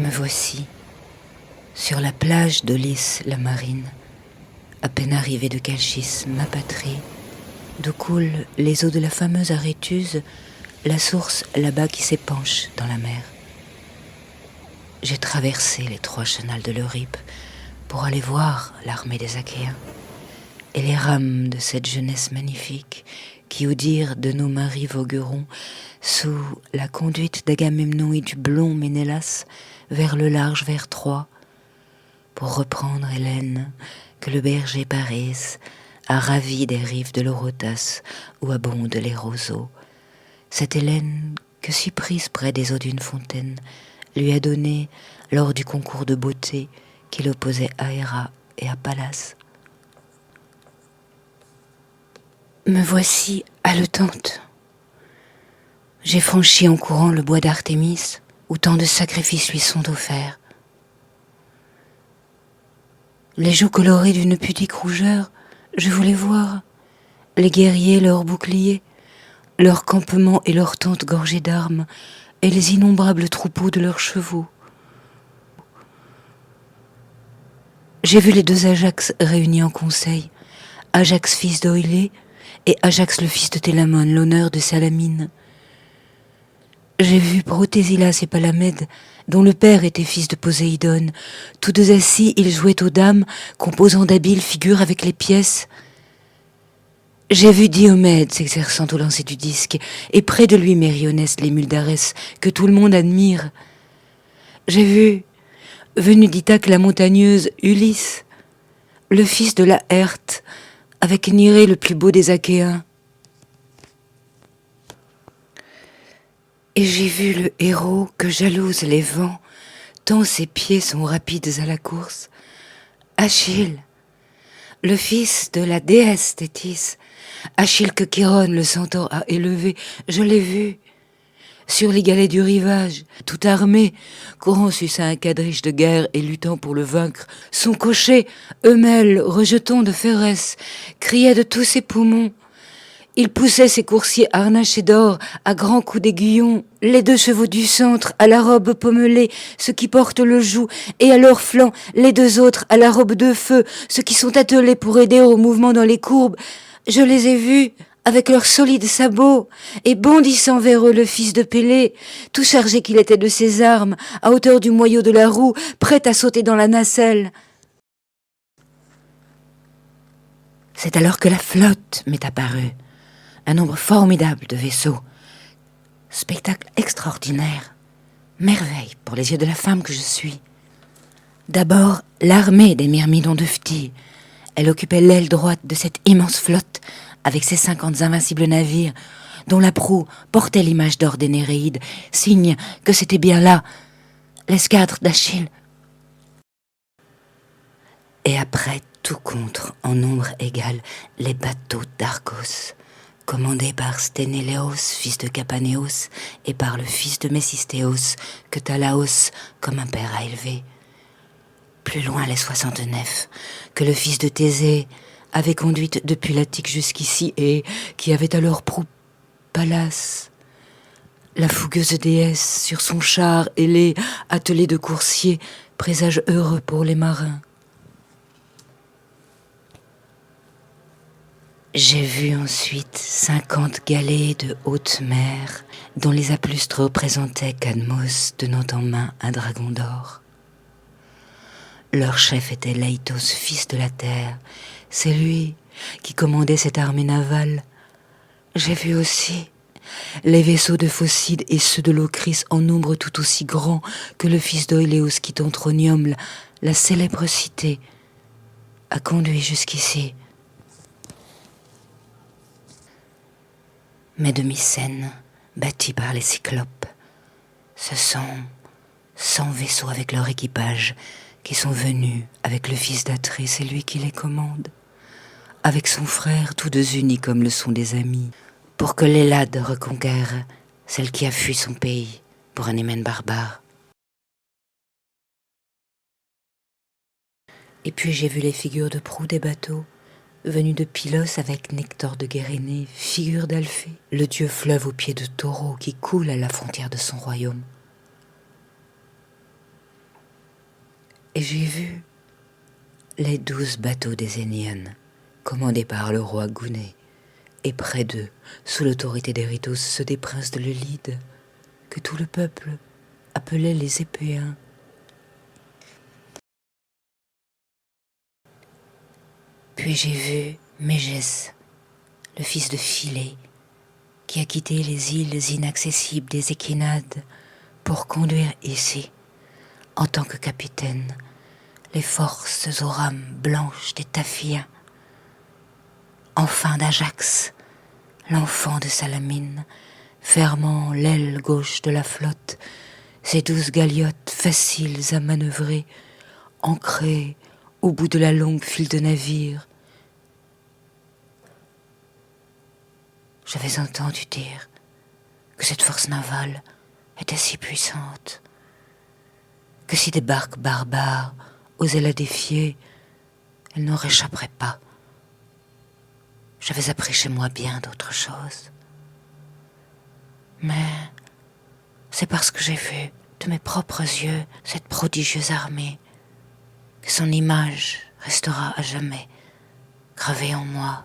Me voici, sur la plage d'Aulis la marine, à peine arrivé de Calchis, ma patrie, d'où coulent les eaux de la fameuse Aréthuse, la source là-bas qui s'épanche dans la mer. J'ai traversé les 3 chenals de l'Euripe pour aller voir l'armée des Achéens et les rames de cette jeunesse magnifique qui, au dire de nos maris vogueront, sous la conduite d'Agamemnon et du blond Ménélas, vers le large vers Troie, pour reprendre Hélène que le berger Parès a ravie des rives de l'Eurotas où abondent les roseaux. Cette Hélène que, si prise près des eaux d'une fontaine, lui a donné lors du concours de beauté qui l'opposait à Héra et à Pallas. Me voici haletante. J'ai franchi en courant le bois d'Artémis, où tant de sacrifices lui sont offerts. Les joues colorées d'une pudique rougeur, je voulais voir les guerriers, leurs boucliers, leurs campements et leurs tentes gorgées d'armes, et les innombrables troupeaux de leurs chevaux. J'ai vu les 2 Ajax réunis en conseil, Ajax fils d'Oïlée et Ajax le fils de Télamone, l'honneur de Salamine. J'ai vu Protésilas et Palamède, dont le père était fils de Poséidon. Tous 2 assis, ils jouaient aux dames, composant d'habiles figures avec les pièces. J'ai vu Diomède s'exerçant au lancer du disque, et près de lui Mérionès, l'émule d'Arès, que tout le monde admire. J'ai vu, venu d'Ithaque la montagneuse, Ulysse, le fils de Laërte, avec Nirée le plus beau des Achéens. Et j'ai vu le héros que jalousent les vents, tant ses pieds sont rapides à la course. Achille, le fils de la déesse Thétis, Achille que Chiron le centaure a élevé, je l'ai vu, sur les galets du rivage, tout armé, courant sus à un quadrige de guerre et luttant pour le vaincre. Son cocher, Eumèle, rejeton de Phérès, criait de tous ses poumons. Il poussait ses coursiers harnachés d'or à grands coups d'aiguillon, les 2 chevaux du centre à la robe pommelée, ceux qui portent le joug, et à leur flanc les 2 autres à la robe de feu, ceux qui sont attelés pour aider au mouvement dans les courbes. Je les ai vus avec leurs solides sabots, et bondissant vers eux le fils de Pélée, tout chargé qu'il était de ses armes, à hauteur du moyeu de la roue, prêt à sauter dans la nacelle. C'est alors que la flotte m'est apparue. Un nombre formidable de vaisseaux. Spectacle extraordinaire. Merveille pour les yeux de la femme que je suis. D'abord, l'armée des Myrmidons de Phthie. Elle occupait l'aile droite de cette immense flotte, avec ses 50 invincibles navires, dont la proue portait l'image d'or des Néréides, signe que c'était bien là, l'escadre d'Achille. Et après, tout contre, en nombre égal, les bateaux d'Argos, commandé par Sténéléos, fils de Capanéos, et par le fils de Mésistéos, que Talaos, comme un père, a élevé. Plus loin les 69, que le fils de Thésée avait conduite depuis l'Attique jusqu'ici, et qui avait alors proue Pallas, la fougueuse déesse, sur son char ailé, attelé de coursiers, présage heureux pour les marins. J'ai vu ensuite 50 galets de haute mer, dont les aplustres représentaient Cadmos tenant en main un dragon d'or. Leur chef était Laïtos, fils de la terre. C'est lui qui commandait cette armée navale. J'ai vu aussi les vaisseaux de Phocide et ceux de Locris en nombre tout aussi grand que le fils d'Oïléos qui Tentronium, la célèbre cité, a conduit jusqu'ici. Mes demi-scènes, bâties par les Cyclopes, ce sont 100 vaisseaux avec leur équipage qui sont venus avec le fils d'Atrée, c'est lui qui les commande, avec son frère, tous 2 unis comme le sont des amis, pour que l'Hélade reconquiert celle qui a fui son pays pour un hymen barbare. Et puis j'ai vu les figures de proue des bateaux, venus de Pylos avec Nector de Guérénée, figure d'Alphée, le dieu fleuve aux pieds de taureau qui coule à la frontière de son royaume. et j'ai vu les 12 bateaux des Aenianes, commandés par le roi Gouné, et près d'eux, sous l'autorité d'Éritos, ceux des princes de l'Eulide, que tout le peuple appelait les Épéens. Puis j'ai vu Mégès, le fils de Philée, qui a quitté les îles inaccessibles des Échinades pour conduire ici, en tant que capitaine, les forces aux rames blanches des Taphiens. Enfin d'Ajax, l'enfant de Salamine, fermant l'aile gauche de la flotte, ces 12 galiotes faciles à manœuvrer, ancrées au bout de la longue file de navires. J'avais entendu dire que cette force navale était si puissante, que si des barques barbares osaient la défier, elle n'en réchapperait pas. J'avais appris chez moi bien d'autres choses. Mais c'est parce que j'ai vu de mes propres yeux cette prodigieuse armée que son image restera à jamais gravée en moi.